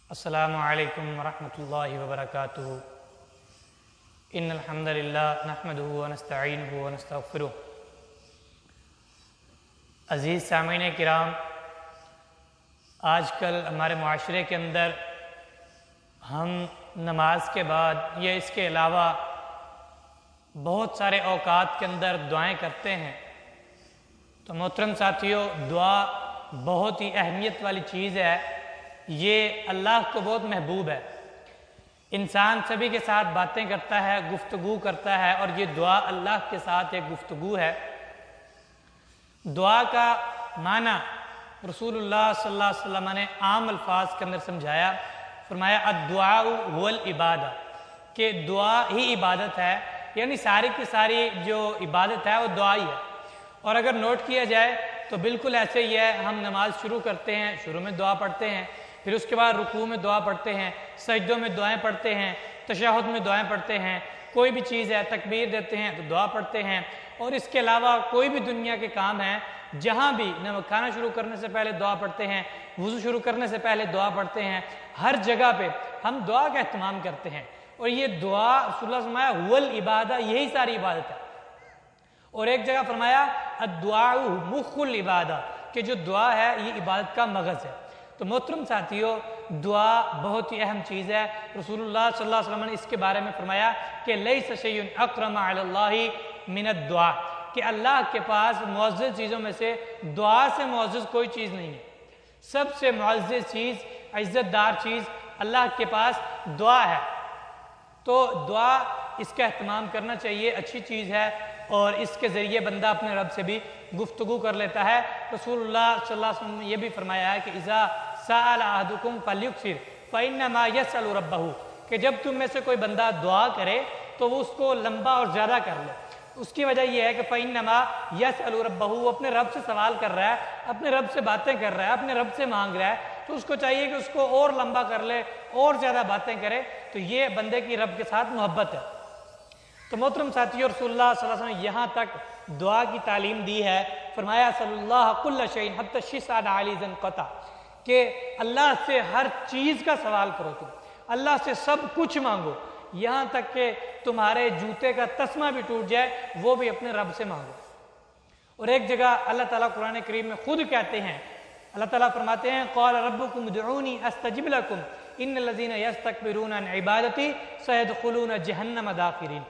السلام علیکم ورحمۃ اللہ وبرکاتہ ان الحمد للہ نحمدہ ونستعینہ ونستغفرہ۔ عزیز سامعین کرام، آج کل ہمارے معاشرے کے اندر ہم نماز کے بعد یا اس کے علاوہ بہت سارے اوقات کے اندر دعائیں کرتے ہیں۔ تو محترم ساتھیوں، دعا بہت ہی اہمیت والی چیز ہے، یہ اللہ کو بہت محبوب ہے۔ انسان سبھی کے ساتھ باتیں کرتا ہے، گفتگو کرتا ہے، اور یہ دعا اللہ کے ساتھ ایک گفتگو ہے۔ دعا کا معنی رسول اللہ صلی اللہ علیہ وسلم نے عام الفاظ کے اندر سمجھایا، فرمایا الدعاء هو العبادہ، کہ دعا ہی عبادت ہے، یعنی ساری کی ساری جو عبادت ہے وہ دعا ہی ہے۔ اور اگر نوٹ کیا جائے تو بالکل ایسے ہی ہے، ہم نماز شروع کرتے ہیں، شروع میں دعا پڑھتے ہیں، پھر اس کے بعد رکوع میں دعا پڑھتے ہیں، سجدوں میں دعائیں پڑھتے ہیں، تشہد میں دعائیں پڑھتے ہیں، کوئی بھی چیز ہے تکبیر دیتے ہیں تو دعا پڑھتے ہیں، اور اس کے علاوہ کوئی بھی دنیا کے کام ہیں جہاں بھی کھانا شروع کرنے سے پہلے دعا پڑھتے ہیں، وضو شروع کرنے سے پہلے دعا پڑھتے ہیں، ہر جگہ پہ ہم دعا کا اہتمام کرتے ہیں۔ اور یہ دعا رسول اللہ صلی اللہ علیہ وسلم هو العبادہ، یہی ساری عبادت ہے۔ اور ایک جگہ فرمایا الدعاء مخ العبادہ، کہ جو دعا ہے یہ عبادت کا مغز ہے۔ تو محترم ساتھیوں، دعا بہت ہی اہم چیز ہے۔ رسول اللہ صلی اللہ علیہ وسلم نے اس کے بارے میں فرمایا کہ لیس شیء اکرم علی اللہ من الدعاء، کہ اللہ کے پاس معزز چیزوں میں سے دعا سے معزز کوئی چیز نہیں ہے۔ سب سے معزز چیز، عزت دار چیز اللہ کے پاس دعا ہے۔ تو دعا اس کا اہتمام کرنا چاہیے، اچھی چیز ہے، اور اس کے ذریعے بندہ اپنے رب سے بھی گفتگو کر لیتا ہے۔ رسول اللہ صلی اللہ علیہ وسلم نے یہ بھی فرمایا ہے کہ اذا سأل احدکم فلیکثر فانما یسأل ربہ، کہ جب تم میں سے کوئی بندہ دعا کرے تو وہ اس کو لمبا اور زیادہ کر لے۔ اس کی وجہ یہ ہے کہ فانما یسأل ربہ، وہ اپنے رب سے سوال کر رہا ہے، اپنے رب سے باتیں کر رہا ہے، اپنے رب سے مانگ رہا ہے، تو اس کو چاہیے کہ اس کو اور لمبا کر لے، اور زیادہ باتیں کرے، تو یہ بندے کی رب کے ساتھ محبت ہے۔ تو محترم ساتھیو، رسول اللہ صلی اللہ علیہ وسلم نے یہاں تک دعا کی تعلیم دی ہے، فرمایا صلی اللہ کل شیء حتی الشسع علی ذی انقطع، کہ اللہ سے ہر چیز کا سوال کرو، تم اللہ سے سب کچھ مانگو، یہاں تک کہ تمہارے جوتے کا تسمہ بھی ٹوٹ جائے وہ بھی اپنے رب سے مانگو۔ اور ایک جگہ اللہ تعالیٰ قرآن کریم میں خود کہتے ہیں، اللہ تعالیٰ فرماتے ہیں قال ربکم ادعونی استجب لکم ان الذین یستکبرون عن عبادتی سیدخلون جہنم داخرین،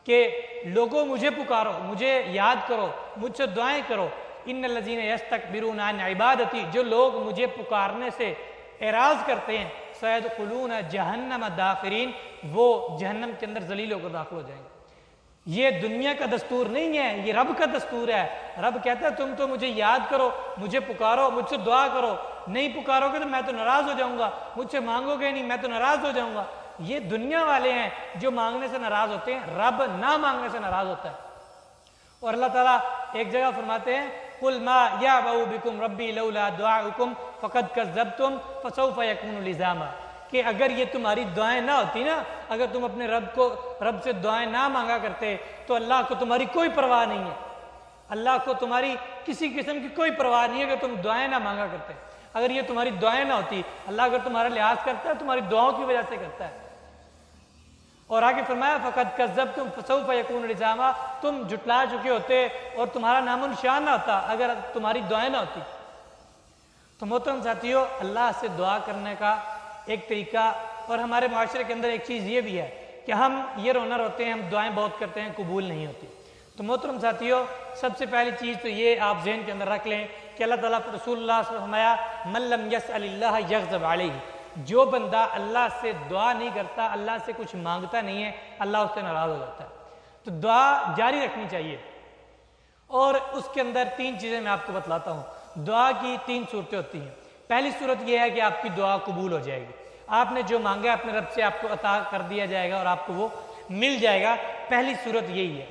کہ لوگوں مجھے پکارو، مجھے یاد کرو، مجھ سے دعائیں کرو، ان الذین یستکبرون عن عبادتی، جو لوگ مجھے پکارنے سے اعراض کرتے ہیں، سیدخلون جہنم داخرین، وہ جہنم کے اندر ذلیل ہو کر داخل ہو جائیں گے۔ یہ دنیا کا دستور نہیں ہے، یہ رب کا دستور ہے۔ رب کہتا ہے تم تو مجھے یاد کرو، مجھے پکارو، مجھ سے دعا کرو، نہیں پکارو گے تو میں تو ناراض ہو جاؤں گا، مجھ سے مانگو گے نہیں میں تو ناراض ہو جاؤں گا۔ یہ دنیا والے ہیں جو مانگنے سے ناراض ہوتے ہیں، رب نہ مانگنے سے ناراض ہوتا ہے۔ اور اللہ تعالیٰ ایک جگہ فرماتے ہیں قُلْ مَا يَعْبَأُ بِكُمْ رَبِّي لَوْلَا دُعَاؤُكُمْ فَقَدْ كَذَّبْتُمْ فَسَوْفَ يَكُونُ لِزَامًا، کہ اگر یہ تمہاری دعائیں نہ ہوتی نا، اگر تم اپنے رب سے دعائیں نہ مانگا کرتے تو اللہ کو تمہاری کوئی پرواہ نہیں ہے، اللہ کو تمہاری کسی قسم کی کوئی پرواہ نہیں ہے کہ تم دعائیں نہ مانگا کرتے۔ اگر یہ تمہاری دعائیں نہ ہوتی، اللہ اگر تمہارا لحاظ کرتا ہے تمہاری دعاؤں کی وجہ سے کرتا ہے۔ اور آگے فرمایا فَقَدْ كَذَّبْتُمْ فَسَوْفَ يَكُونُ لِزَامًا، تم جھٹلا چکے ہوتے اور تمہارا نام و نشان نہ ہوتا اگر تمہاری دعائیں نہ ہوتی۔ تو محترم ساتھیو، اللہ سے دعا کرنے کا ایک طریقہ، اور ہمارے معاشرے کے اندر ایک چیز یہ بھی ہے کہ ہم یہ رونا روتے ہیں، ہم دعائیں بہت کرتے ہیں، قبول نہیں ہوتی۔ تو محترم ساتھیو، سب سے پہلی چیز تو یہ آپ ذہن کے اندر رکھ لیں کہ اللہ تعالیٰ رسول اللہ صلی اللہ علیہ وسلم نے فرمایا من لم یسأل اللہ یغضب علیہ، جو بندہ اللہ سے دعا نہیں کرتا، اللہ سے کچھ مانگتا نہیں ہے، اللہ اس سے ناراض ہو جاتا ہے۔ تو دعا جاری رکھنی چاہیے، اور اس کے اندر تین چیزیں میں آپ کو بتلاتا ہوں۔ دعا کی تین صورتیں ہوتی ہیں۔ پہلی صورت یہ ہے کہ آپ کی دعا قبول ہو جائے گی، آپ نے جو مانگا ہے اپنے رب سے آپ کو عطا کر دیا جائے گا اور آپ کو وہ مل جائے گا۔ پہلی صورت یہی ہے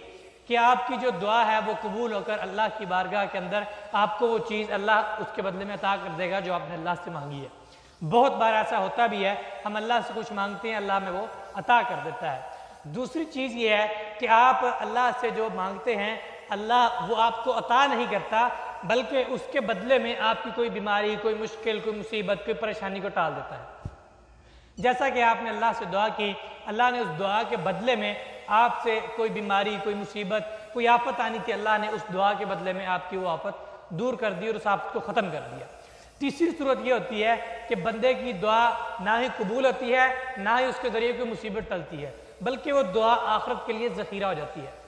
کہ آپ کی جو دعا ہے وہ قبول ہو کر اللہ کی بارگاہ کے اندر آپ کو وہ چیز اللہ اس کے بدلے میں عطا کر دے گا جو آپ نے اللہ سے مانگی ہے۔ بہت بار ایسا ہوتا بھی ہے، ہم اللہ سے کچھ مانگتے ہیں، اللہ میں وہ عطا کر دیتا ہے۔ دوسری چیز یہ ہے کہ آپ اللہ سے جو مانگتے ہیں اللہ وہ آپ کو عطا نہیں کرتا، بلکہ اس کے بدلے میں آپ کی کوئی بیماری، کوئی مشکل، کوئی مصیبت، کوئی پریشانی کو ٹال دیتا ہے۔ جیسا کہ آپ نے اللہ سے دعا کی، اللہ نے اس دعا کے بدلے میں آپ سے کوئی بیماری، کوئی مصیبت، کوئی آفت آنی تھی، اللہ نے اس دعا کے بدلے میں آپ کی وہ آفت دور کر دی اور اس آفت کو ختم کر دیا۔ تیسری صورت یہ ہوتی ہے کہ بندے کی دعا نہ ہی قبول ہوتی ہے، نہ ہی اس کے ذریعے کوئی مصیبت ٹلتی ہے، بلکہ وہ دعا آخرت کے لیے ذخیرہ ہو جاتی ہے۔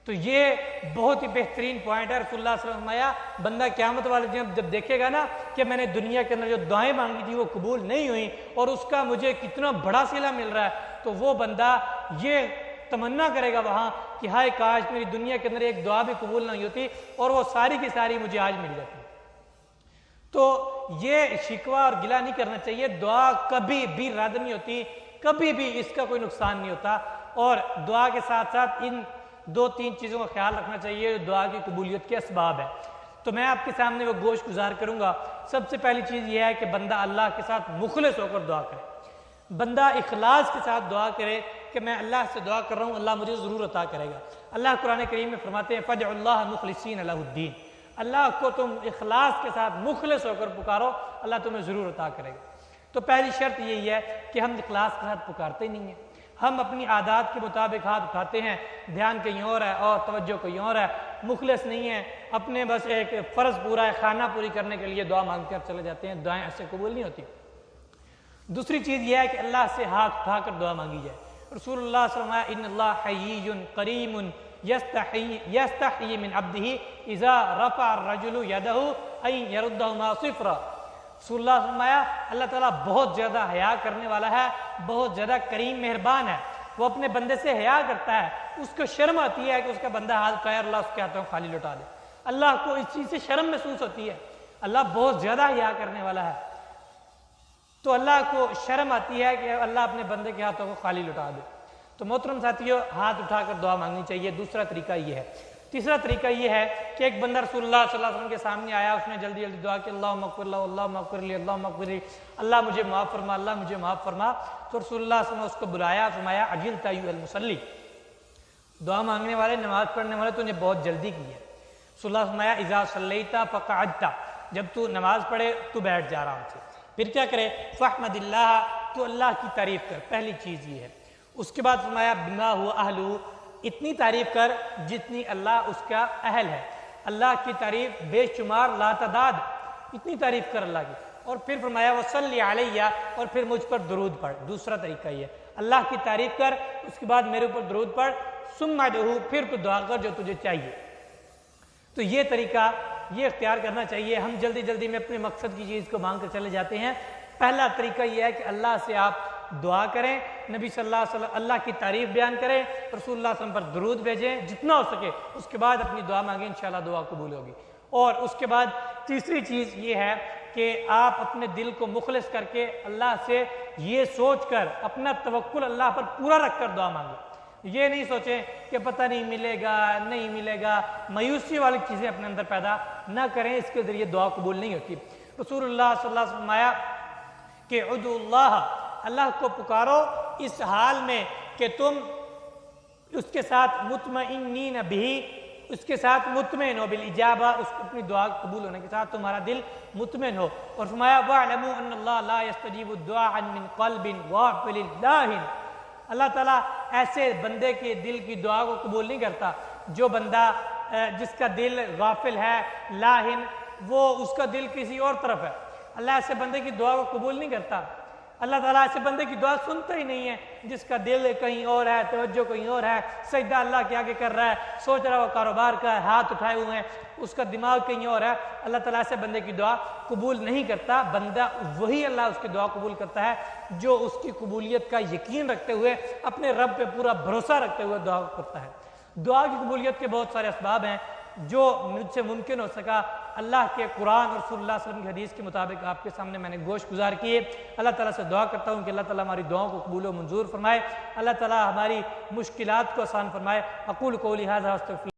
تو یہ بہت ہی بہترین پوائنٹ ہے۔ رسول اللہ صلی اللہ علیہ وسلم فرمایا بندہ قیامت والے دن جب دیکھے گا نا کہ میں نے دنیا کے اندر جو دعائیں مانگی تھی وہ قبول نہیں ہوئیں اور اس کا مجھے کتنا بڑا صلہ مل رہا ہے، تو وہ بندہ یہ تمنا کرے گا وہاں کہ ہائے کاش میری دنیا کے اندر ایک دعا بھی قبول نہیں ہوتی اور وہ ساری کی ساری مجھے آج مل جاتی۔ تو یہ شکوہ اور گلہ نہیں کرنا چاہیے، دعا کبھی بھی رد نہیں ہوتی، کبھی بھی اس کا کوئی نقصان نہیں ہوتا، اور دعا کے ساتھ ساتھ ان 2-3 چیزوں کا خیال رکھنا چاہیے جو دعا کی قبولیت کے اسباب ہیں۔ تو میں آپ کے سامنے وہ گوشت گزار کروں گا۔ سب سے پہلی چیز یہ ہے کہ بندہ اللہ کے ساتھ مخلص ہو کر دعا کرے، بندہ اخلاص کے ساتھ دعا کرے کہ میں اللہ سے دعا کر رہا ہوں، اللہ مجھے ضرور عطا کرے گا۔ اللہ قرآن کریم میں فرماتے ہیں فَادْعُوا اللَّهَ مُخْلِصِينَ لَهُ الدِّينَ، اللہ کو تم اخلاص کے ساتھ مخلص ہو کر پکارو، اللہ تمہیں ضرور عطا کرے گا۔ تو پہلی شرط یہی ہے کہ ہم اخلاص کے ساتھ پکارتے ہی نہیں ہیں، ہم اپنی عادات کے مطابق ہاتھ اٹھاتے ہیں، دھیان کہیں اور ہے اور توجہ کہیں اور ہے، مخلص نہیں ہے، اپنے بس ایک فرض پورا ہے، خانہ پوری کرنے کے لیے دعا مانگ کر چلے جاتے ہیں، دعائیں ایسے قبول نہیں ہوتی۔ دوسری چیز یہ ہے کہ اللہ سے ہاتھ اٹھا کر دعا مانگی جائے۔ رسول اللہ صلی اللہ علیہ وسلم ان اللہ حیی کریم یستحیی من عبدہ اذا رفع الرجل یدہ ان یردہما صفرا۔ رسول اللہ صلی اللہ علیہ وسلم اللہ تعالیٰ بہت زیادہ حیا کرنے والا ہے، بہت زیادہ کریم مہربان ہے، وہ اپنے بندے سے حیا کرتا ہے، اس کو شرم آتی ہے کہ اس کا بندہ ہاتھ اٹھائے اور اللہ اس کے ہاتھوں خالی لٹا دے، اللہ کو اس چیز سے شرم محسوس ہوتی ہے، اللہ بہت زیادہ حیا کرنے والا ہے، تو اللہ کو شرم آتی ہے کہ اللہ اپنے بندے کے ہاتھوں کو خالی لٹا دے۔ تو محترم ساتھیوں، ہاتھ اٹھا کر دعا مانگنی چاہیے۔ دوسرا طریقہ یہ ہے۔ تیسرا طریقہ یہ ہے کہ ایک بندہ رسول اللہ صلی اللہ علیہ وسلم کے سامنے آیا، اس نے جلدی جلدی دعا کی اللہم اغفر لی، اللہم اغفر لی، اللہم اغفر لی، اللہ مجھے معاف فرما، اللہ مجھے معاف فرما۔ تو رسول اللہ صلی اللہ علیہ وسلم نے اس کو بلایا، فرمایا عجلت ایھا المصلی، دعا مانگنے والے، نماز پڑھنے والے، تو نے بہت جلدی کی ہے۔ رسول اللہ نے فرمایا اذا صلیت فقعدت، جب تو نماز پڑھے تو بیٹھ جا آرام سے، پھر کیا کرے فاحمد اللہ، تو اللہ کی تعریف کر، پہلی چیز یہ ہے۔ اس کے بعد فرمایا بما هو اہلہ، اتنی تعریف کر جتنی اللہ اس کا اہل ہے، اللہ کی تعریف بے شمار لا تعداد، اتنی تعریف کر اللہ کی۔ اور پھر فرمایا وصلی علیہ، اور پھر مجھ پر درود پڑھ۔ دوسرا طریقہ یہ ہے، اللہ کی تعریف کر، اس کے بعد میرے اوپر درود پڑھ، ثم ادعو، پھر تو دعا کر جو تجھے چاہیے۔ تو یہ طریقہ یہ اختیار کرنا چاہیے۔ ہم جلدی جلدی میں اپنے مقصد کی چیز کو مانگ کر چلے جاتے ہیں۔ پہلا طریقہ یہ ہے کہ اللہ سے آپ دعا کریں، نبی صلی اللہ علیہ وسلم اللہ کی تعریف بیان کریں، رسول اللہ صلی اللہ علیہ وسلم پر درود بھیجیں جتنا ہو سکے، اس کے بعد اپنی دعا مانگیں، انشاءاللہ دعا قبول ہوگی۔ اور اس کے بعد تیسری چیز یہ ہے کہ آپ اپنے دل کو مخلص کر کے اللہ سے یہ سوچ کر اپنا توکل اللہ پر پورا رکھ کر دعا مانگیں۔ یہ نہیں سوچیں کہ پتہ نہیں ملے گا نہیں ملے گا، مایوسی والی چیزیں اپنے اندر پیدا نہ کریں، اس کے ذریعے دعا قبول نہیں ہوتی۔ رسول اللہ صلی اللہ علیہ وسلم فرمایا کہ ادعوا اللہ، اللہ کو پکارو اس حال میں کہ تم اس کے ساتھ مطمئنین بھی، اس کے ساتھ مطمئن ہو بالاجابہ، اس کو اپنی دعا قبول ہونے کے ساتھ تمہارا دل مطمئن ہو۔ اور فرمایا وَاعْلَمُوا أَنَّ اللَّهَ لَا يَسْتَجِيبُ الدُّعَاءَ مِنْ قَلْبٍ غَافِلٍ لَاهٍ، اللہ تعالیٰ ایسے بندے کے دل کی دعا کو قبول نہیں کرتا جو بندہ جس کا دل غافل ہے، لاہن، وہ اس کا دل کسی اور طرف ہے، اللہ ایسے بندے کی دعا کو قبول نہیں کرتا۔ اللہ تعالیٰ ایسے بندے کی دعا سنتا ہی نہیں ہے جس کا دل کہیں اور ہے، توجہ کہیں اور ہے، سجدہ اللہ کے آگے کر رہا ہے، سوچ رہا ہے وہ کاروبار کا ہے، ہاتھ اٹھائے ہوئے ہیں، اس کا دماغ کہیں اور ہے۔ اللہ تعالیٰ ایسے بندے کی دعا قبول نہیں کرتا۔ بندہ وہی اللہ اس کی دعا قبول کرتا ہے جو اس کی قبولیت کا یقین رکھتے ہوئے، اپنے رب پہ پورا بھروسہ رکھتے ہوئے دعا کرتا ہے۔ دعا کی قبولیت کے بہت سارے اسباب ہیں جو مجھ سے ممکن ہو سکا اللہ کے قرآن اور رسول اللہ صلی اللہ علیہ وسلم کی حدیث کے مطابق آپ کے سامنے میں نے گوشت گزار کیے۔ اللہ تعالیٰ سے دعا کرتا ہوں کہ اللہ تعالیٰ ہماری دعاؤں کو قبول و منظور فرمائے، اللہ تعالیٰ ہماری مشکلات کو آسان فرمائے۔ اقول قولی ھذا واستغفر